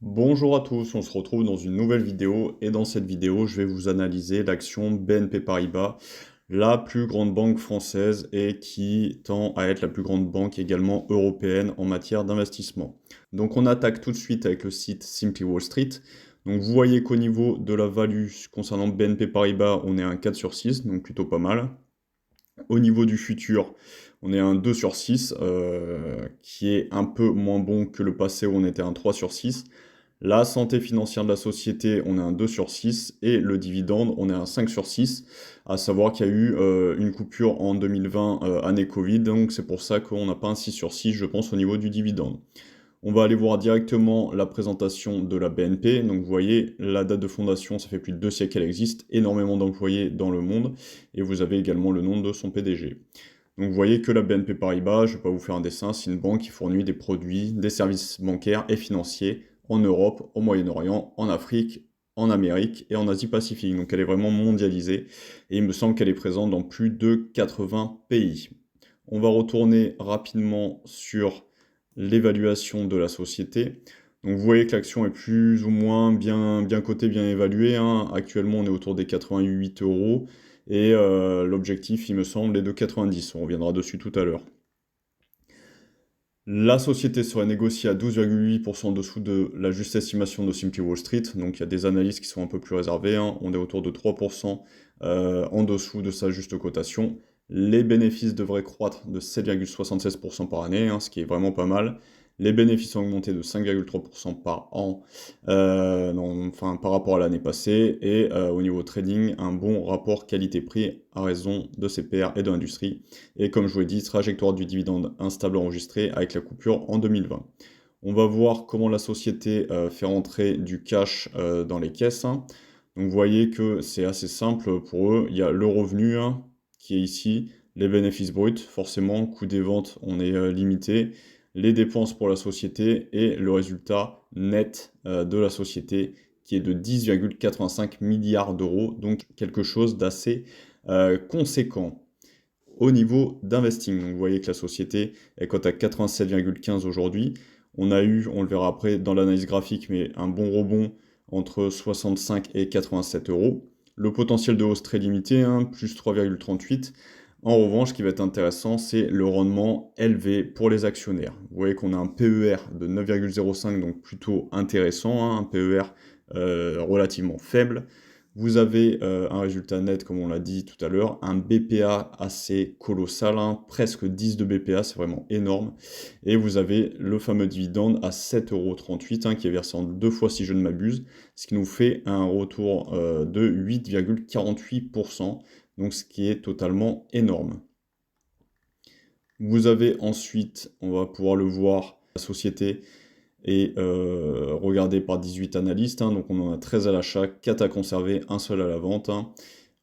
Bonjour à tous, on se retrouve dans une nouvelle vidéo et dans cette vidéo je vais vous analyser l'action BNP Paribas, la plus grande banque française et qui tend à être la plus grande banque également européenne en matière d'investissement. Donc on attaque tout de suite avec le site Simply Wall Street. Donc vous voyez qu'au niveau de la value concernant BNP Paribas, on est à un 4 sur 6, donc plutôt pas mal. Au niveau du futur, on est à un 2 sur 6, qui est un peu moins bon que le passé où on était à un 3 sur 6. La santé financière de la société, on est un 2 sur 6 et le dividende, on est un 5 sur 6, à savoir qu'il y a eu une coupure en 2020, année Covid, donc c'est pour ça qu'on n'a pas un 6 sur 6, je pense, au niveau du dividende. On va aller voir directement la présentation de la BNP. Donc vous voyez, la date de fondation, ça fait plus de 2 siècles qu'elle existe, énormément d'employés dans le monde, et vous avez également le nom de son PDG. Donc vous voyez que la BNP Paribas, je ne vais pas vous faire un dessin, c'est une banque qui fournit des produits, des services bancaires et financiers en Europe, au Moyen-Orient, en Afrique, en Amérique et en Asie-Pacifique. Donc elle est vraiment mondialisée et il me semble qu'elle est présente dans plus de 80 pays. On va retourner rapidement sur l'évaluation de la société. Donc vous voyez que l'action est plus ou moins bien cotée, bien évaluée, hein. Actuellement, on est autour des 88 euros. Et l'objectif, il me semble, est de 90. On reviendra dessus tout à l'heure. La société serait négociée à 12,8% en dessous de la juste estimation de Simply Wall Street. Donc il y a des analyses qui sont un peu plus réservées, hein. On est autour de 3% en dessous de sa juste cotation. Les bénéfices devraient croître de 7,76% par année, hein, ce qui est vraiment pas mal. Les bénéfices ont augmenté de 5,3% par an, enfin, par rapport à l'année passée. Et au niveau trading, un bon rapport qualité-prix à raison de CPR et de l'industrie. Et comme je vous l'ai dit, trajectoire du dividende instable enregistrée avec la coupure en 2020. On va voir comment la société fait rentrer du cash dans les caisses, hein. Donc vous voyez que c'est assez simple pour eux. Il y a le revenu, hein, qui est ici, les bénéfices bruts, forcément, coût des ventes, on est limité, les dépenses pour la société et le résultat net de la société qui est de 10,85 milliards d'euros, donc quelque chose d'assez conséquent. Au niveau d'investing, vous voyez que la société est cote à 87,15 aujourd'hui. On a eu, on le verra après dans l'analyse graphique, mais un bon rebond entre 65 et 87 euros. Le potentiel de hausse très limité, hein, plus 3,38. En revanche, ce qui va être intéressant, c'est le rendement élevé pour les actionnaires. Vous voyez qu'on a un PER de 9,05, donc plutôt intéressant, hein, un PER relativement faible. Vous avez un résultat net, comme on l'a dit tout à l'heure, un BPA assez colossal, hein, presque 10 de BPA, c'est vraiment énorme. Et vous avez le fameux dividende à 7,38 €, hein, qui est versé en 2 fois si je ne m'abuse, ce qui nous fait un retour de 8,48%, donc ce qui est totalement énorme. Vous avez ensuite, on va pouvoir le voir, la société et regardé par 18 analystes, hein, donc on en a 13 à l'achat, 4 à conserver, un seul à la vente, hein.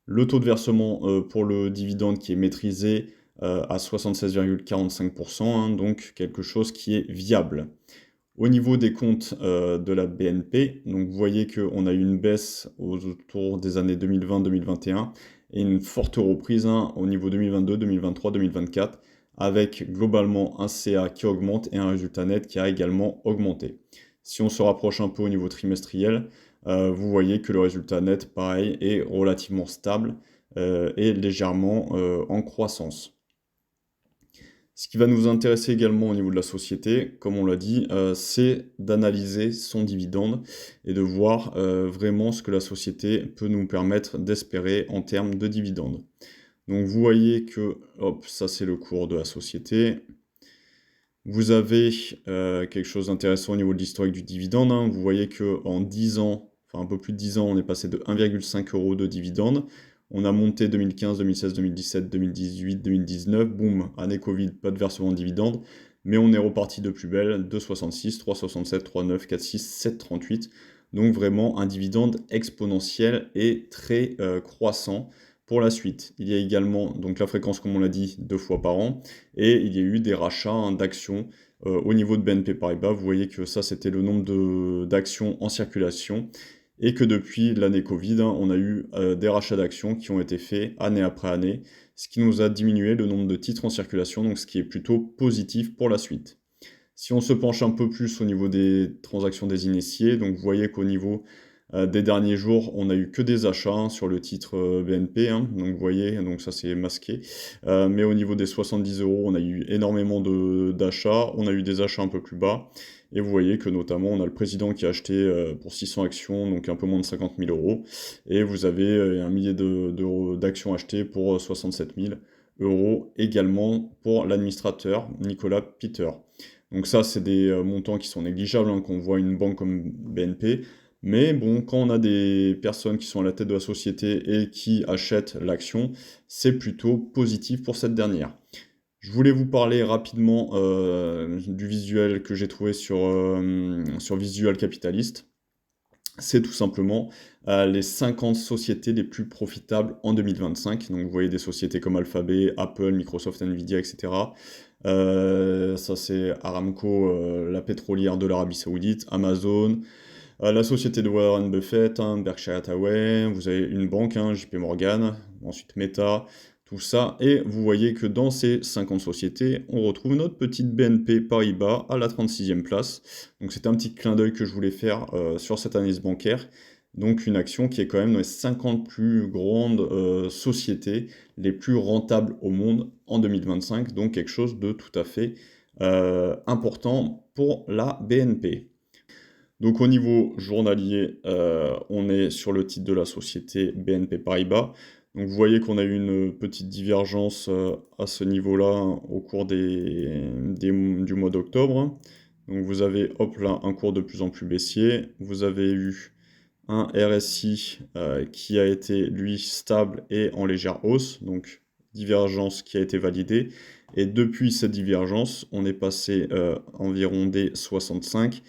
Le taux de versement pour le dividende qui est maîtrisé à 76,45%, hein, donc quelque chose qui est viable. Au niveau des comptes de la BNP, donc vous voyez qu'on a eu une baisse autour des années 2020-2021 et une forte reprise, hein, au niveau 2022, 2023, 2024, avec globalement un CA qui augmente et un résultat net qui a également augmenté. Si on se rapproche un peu au niveau trimestriel, vous voyez que le résultat net, pareil, est relativement stable et légèrement en croissance. Ce qui va nous intéresser également au niveau de la société, comme on l'a dit, c'est d'analyser son dividende et de voir vraiment ce que la société peut nous permettre d'espérer en termes de dividendes. Donc vous voyez que, hop, ça c'est le cours de la société. Vous avez quelque chose d'intéressant au niveau de l'historique du dividende, hein. Vous voyez qu'en 10 ans, enfin un peu plus de 10 ans, on est passé de 1,5 € de dividende. On a monté 2015, 2016, 2017, 2018, 2019, boum, année Covid, pas de versement de dividende, mais on est reparti de plus belle, 2,66, 3,67, 3,9, 4,6, 7,38. Donc vraiment un dividende exponentiel et très croissant pour la suite. Il y a également donc la fréquence, comme on l'a dit, 2 fois par an, et il y a eu des rachats, hein, d'actions au niveau de BNP Paribas. Vous voyez que ça, c'était le nombre d'actions en circulation, et que depuis l'année Covid, hein, on a eu des rachats d'actions qui ont été faits année après année, ce qui nous a diminué le nombre de titres en circulation, donc ce qui est plutôt positif pour la suite. Si on se penche un peu plus au niveau des transactions des initiés, donc vous voyez qu'au niveau des derniers jours, on n'a eu que des achats hein, sur le titre BNP, hein, donc vous voyez, donc ça c'est masqué. Mais au niveau des 70 euros, on a eu énormément d'achats, on a eu des achats un peu plus bas, et vous voyez que notamment on a le président qui a acheté pour 600 actions, donc un peu moins de 50 000 euros, et vous avez un millier d'actions achetées pour 67 000 euros également pour l'administrateur Nicolas Peter. Donc ça, c'est des montants qui sont négligeables, hein, quand on voit une banque comme BNP. Mais bon, quand on a des personnes qui sont à la tête de la société et qui achètent l'action, c'est plutôt positif pour cette dernière. Je voulais vous parler rapidement du visuel que j'ai trouvé sur Visual Capitalist. C'est tout simplement les 50 sociétés les plus profitables en 2025. Donc vous voyez des sociétés comme Alphabet, Apple, Microsoft, Nvidia, etc. Ça c'est Aramco, la pétrolière de l'Arabie Saoudite, Amazon, la société de Warren Buffett, hein, Berkshire Hathaway, vous avez une banque, hein, JP Morgan, ensuite Meta, tout ça. Et vous voyez que dans ces 50 sociétés, on retrouve notre petite BNP Paribas à la 36e place. Donc c'est un petit clin d'œil que je voulais faire sur cette analyse bancaire. Donc une action qui est quand même dans les 50 plus grandes sociétés les plus rentables au monde en 2025. Donc quelque chose de tout à fait important pour la BNP. Donc au niveau journalier, on est sur le titre de la société BNP Paribas. Donc vous voyez qu'on a eu une petite divergence à ce niveau-là hein, au cours du mois d'octobre. Donc vous avez, hop là, un cours de plus en plus baissier. Vous avez eu un RSI qui a été, lui, stable et en légère hausse. Donc divergence qui a été validée. Et depuis cette divergence, on est passé environ des 65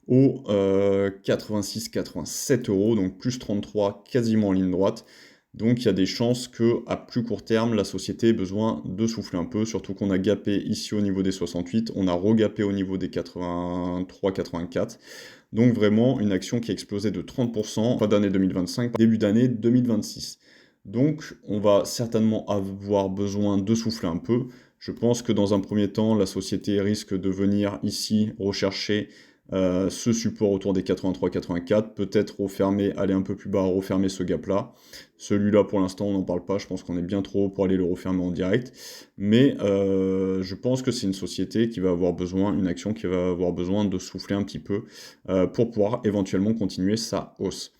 aux 86-87 euros, donc plus 33, quasiment en ligne droite. Donc il y a des chances qu'à plus court terme, la société ait besoin de souffler un peu, surtout qu'on a gapé ici au niveau des 68, on a regapé au niveau des 83-84. Donc vraiment une action qui a explosé de 30% fin d'année 2025, début d'année 2026. Donc on va certainement avoir besoin de souffler un peu. Je pense que dans un premier temps, la société risque de venir ici rechercher ce support autour des 83-84, peut-être refermer, aller un peu plus bas, refermer ce gap-là. Celui-là, pour l'instant, on n'en parle pas, je pense qu'on est bien trop haut pour aller le refermer en direct. Mais je pense que c'est une société qui va avoir besoin, une action qui va avoir besoin de souffler un petit peu pour pouvoir éventuellement continuer sa hausse.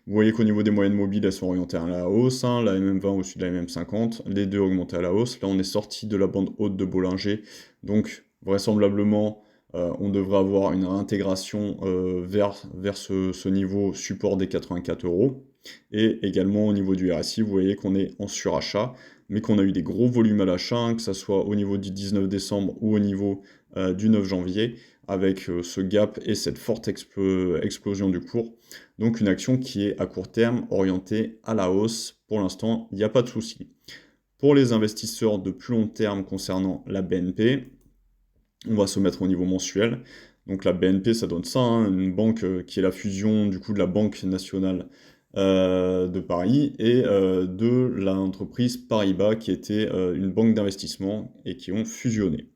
Vous voyez qu'au niveau des moyennes mobiles, elles sont orientées à la hausse, hein, la MM20 au-dessus de la MM50, les deux augmentés à la hausse. Là, on est sorti de la bande haute de Bollinger, donc vraisemblablement, on devrait avoir une réintégration vers ce niveau support des 84 euros. Et également au niveau du RSI, vous voyez qu'on est en surachat, mais qu'on a eu des gros volumes à l'achat, hein, que ce soit au niveau du 19 décembre ou au niveau du 9 janvier, avec ce gap et cette forte explosion du cours. Donc une action qui est à court terme orientée à la hausse. Pour l'instant, il n'y a pas de souci. Pour les investisseurs de plus long terme concernant la BNP, on va se mettre au niveau mensuel. Donc la BNP, ça donne ça, hein, une banque qui est la fusion du coup de la Banque nationale de Paris et de l'entreprise Paribas qui était une banque d'investissement et qui ont fusionné.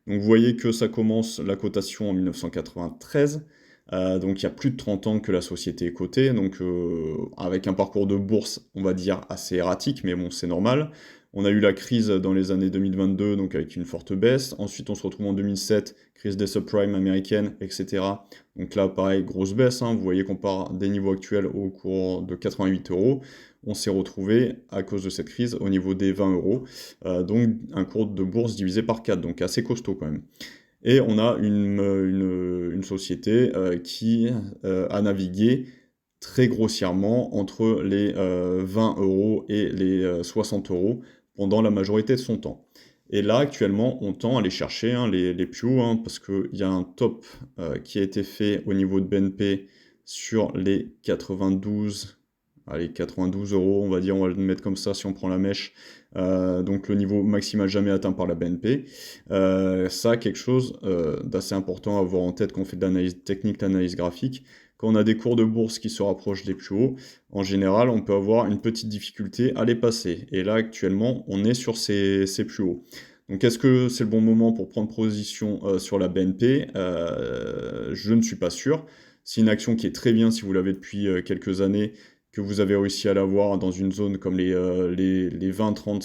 Donc vous voyez que ça commence la cotation en 1993, donc il y a plus de 30 ans que la société est cotée, donc avec un parcours de bourse, on va dire, assez erratique, mais bon, c'est normal. On a eu la crise dans les années 2022, donc avec une forte baisse. Ensuite, on se retrouve en 2007, crise des subprimes américaines, etc. Donc là, pareil, grosse baisse, hein. Vous voyez qu'on part des niveaux actuels au cours de 88 euros. On s'est retrouvé, à cause de cette crise, au niveau des 20 euros. Donc un cours de bourse divisé par 4, donc assez costaud quand même. Et on a une société qui a navigué très grossièrement entre les 20 euros et les 60 euros pendant la majorité de son temps. Et là, actuellement, on tend à aller chercher hein, les plus hauts, hein, parce qu'il y a un top qui a été fait au niveau de BNP sur les 92, allez, 92 euros, on va dire, on va le mettre comme ça si on prend la mèche, donc le niveau maximal jamais atteint par la BNP. Ça, quelque chose d'assez important à avoir en tête quand on fait de l'analyse technique, l'analyse graphique. Quand on a des cours de bourse qui se rapprochent des plus hauts, en général, on peut avoir une petite difficulté à les passer. Et là, actuellement, on est sur ces plus hauts. Donc est-ce que c'est le bon moment pour prendre position sur la BNP? Je ne suis pas sûr. C'est une action qui est très bien si vous l'avez depuis quelques années, que vous avez réussi à l'avoir dans une zone comme les 20-30,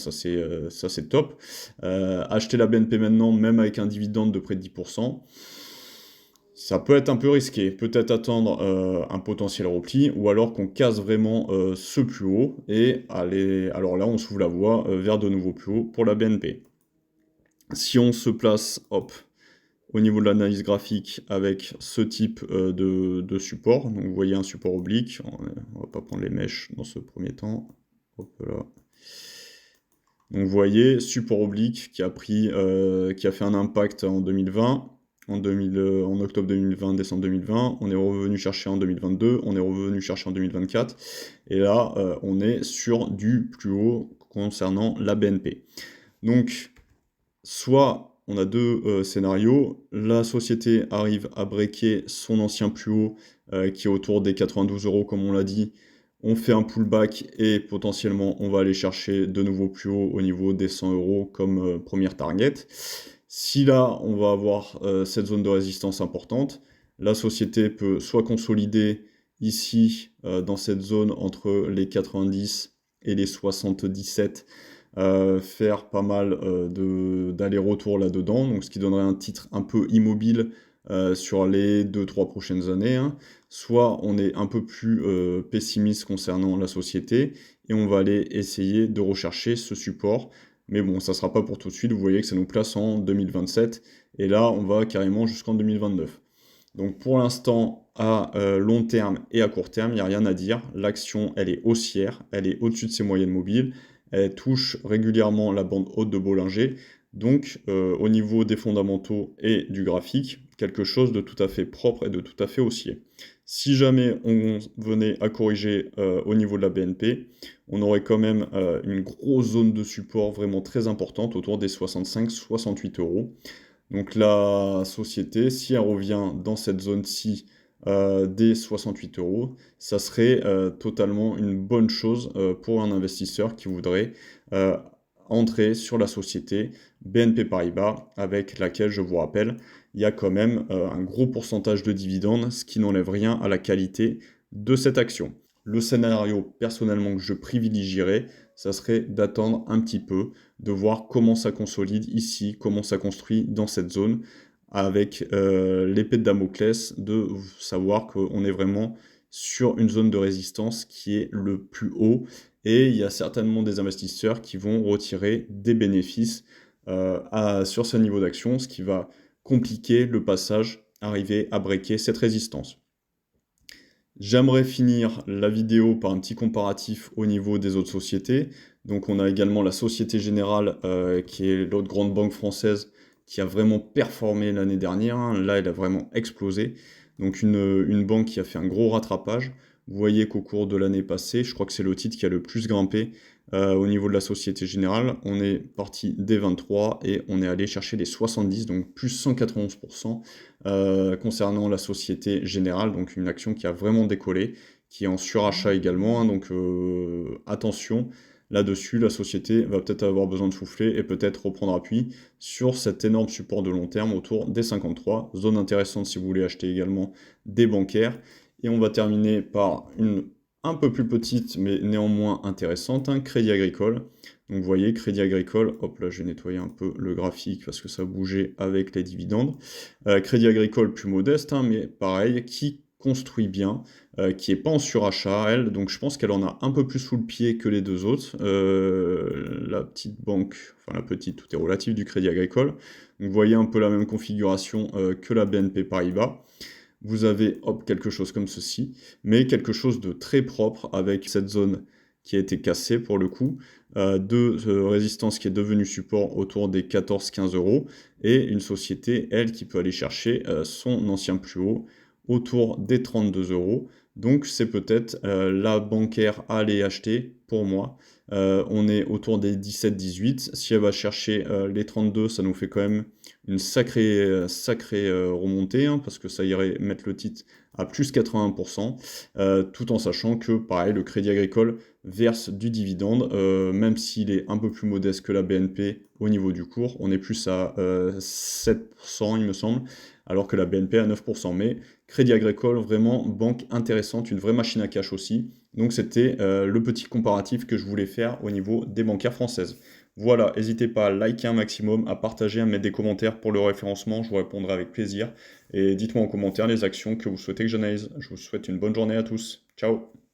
ça c'est top. Acheter la BNP maintenant, même avec un dividende de près de 10%, ça peut être un peu risqué. Peut-être attendre un potentiel repli, ou alors qu'on casse vraiment ce plus haut, et aller, alors là on s'ouvre la voie vers de nouveaux plus hauts pour la BNP. Si on se place, hop, au niveau de l'analyse graphique avec ce type de support, donc vous voyez un support oblique, on va pas prendre les mèches dans ce premier temps, hop là. Donc vous voyez, support oblique qui a fait un impact en 2020, en octobre 2020, décembre 2020, on est revenu chercher en 2022, on est revenu chercher en 2024, et là on est sur du plus haut concernant la BNP. Donc, soit on a deux scénarios, la société arrive à breaker son ancien plus haut qui est autour des 92 euros comme on l'a dit, on fait un pullback et potentiellement on va aller chercher de nouveaux plus hauts au niveau des 100 euros comme première target. Si là on va avoir cette zone de résistance importante, la société peut soit consolider ici dans cette zone entre les 90 et les 77, faire pas mal d'aller-retour là-dedans, donc ce qui donnerait un titre un peu immobile sur les 2-3 prochaines années, hein. Soit on est un peu plus pessimiste concernant la société et on va aller essayer de rechercher ce support. Mais bon, ça ne sera pas pour tout de suite, vous voyez que ça nous place en 2027 et là on va carrément jusqu'en 2029. Donc pour l'instant, à long terme et à court terme, il n'y a rien à dire. L'action, elle est haussière, elle est au-dessus de ses moyennes mobiles, elle touche régulièrement la bande haute de Bollinger. Donc au niveau des fondamentaux et du graphique, quelque chose de tout à fait propre et de tout à fait haussier. Si jamais on venait à corriger au niveau de la BNP, on aurait quand même une grosse zone de support vraiment très importante autour des 65-68 euros. Donc la société, si elle revient dans cette zone-ci des 68 euros, ça serait totalement une bonne chose pour un investisseur qui voudrait entrer sur la société BNP Paribas, avec laquelle, je vous rappelle, il y a quand même un gros pourcentage de dividendes, ce qui n'enlève rien à la qualité de cette action. Le scénario, personnellement, que je privilégierais, ça serait d'attendre un petit peu, de voir comment ça consolide ici, comment ça construit dans cette zone, avec l'épée de Damoclès, de savoir qu'on est vraiment sur une zone de résistance qui est le plus haut, et il y a certainement des investisseurs qui vont retirer des bénéfices sur ce niveau d'action, ce qui va compliquer le passage, arriver à breaker cette résistance. J'aimerais finir la vidéo par un petit comparatif au niveau des autres sociétés. Donc on a également la Société Générale, qui est l'autre grande banque française, qui a vraiment performé l'année dernière, hein. Là, elle a vraiment explosé. Donc une banque qui a fait un gros rattrapage. Vous voyez qu'au cours de l'année passée, je crois que c'est le titre qui a le plus grimpé au niveau de la Société Générale. On est parti des 23 et on est allé chercher les 70, donc plus 191% concernant la Société Générale. Donc une action qui a vraiment décollé, qui est en surachat également, hein. Donc attention. Là-dessus, la société va peut-être avoir besoin de souffler et peut-être reprendre appui sur cet énorme support de long terme autour des 53. Zone intéressante si vous voulez acheter également des bancaires. Et on va terminer par une un peu plus petite, mais néanmoins intéressante, hein, Crédit Agricole. Donc vous voyez, Crédit Agricole, hop là, je vais nettoyer un peu le graphique parce que ça bougeait avec les dividendes. Crédit Agricole plus modeste, hein, mais pareil, qui construit bien, qui n'est pas en surachat, elle, donc je pense qu'elle en a un peu plus sous le pied que les deux autres. La petite banque, enfin la petite, tout est relatif, du Crédit Agricole. Donc vous voyez un peu la même configuration que la BNP Paribas. Vous avez hop, quelque chose comme ceci, mais quelque chose de très propre avec cette zone qui a été cassée pour le coup, de résistance qui est devenue support autour des 14-15 euros, et une société, elle, qui peut aller chercher son ancien plus haut autour des 32 euros. Donc c'est peut-être la bancaire à aller acheter pour moi. On est autour des 17-18. Si elle va chercher les 32, ça nous fait quand même une sacrée remontée, hein, parce que ça irait mettre le titre à plus 80%, tout en sachant que, pareil, le Crédit Agricole verse du dividende, même s'il est un peu plus modeste que la BNP au niveau du cours. On est plus à 7%, il me semble, alors que la BNP à 9%. Mais Crédit Agricole, vraiment banque intéressante, une vraie machine à cash aussi. Donc c'était le petit comparatif que je voulais faire au niveau des bancaires françaises. Voilà, n'hésitez pas à liker un maximum, à partager, à mettre des commentaires pour le référencement, je vous répondrai avec plaisir. Et dites-moi en commentaire les actions que vous souhaitez que j'analyse. Je vous souhaite une bonne journée à tous. Ciao!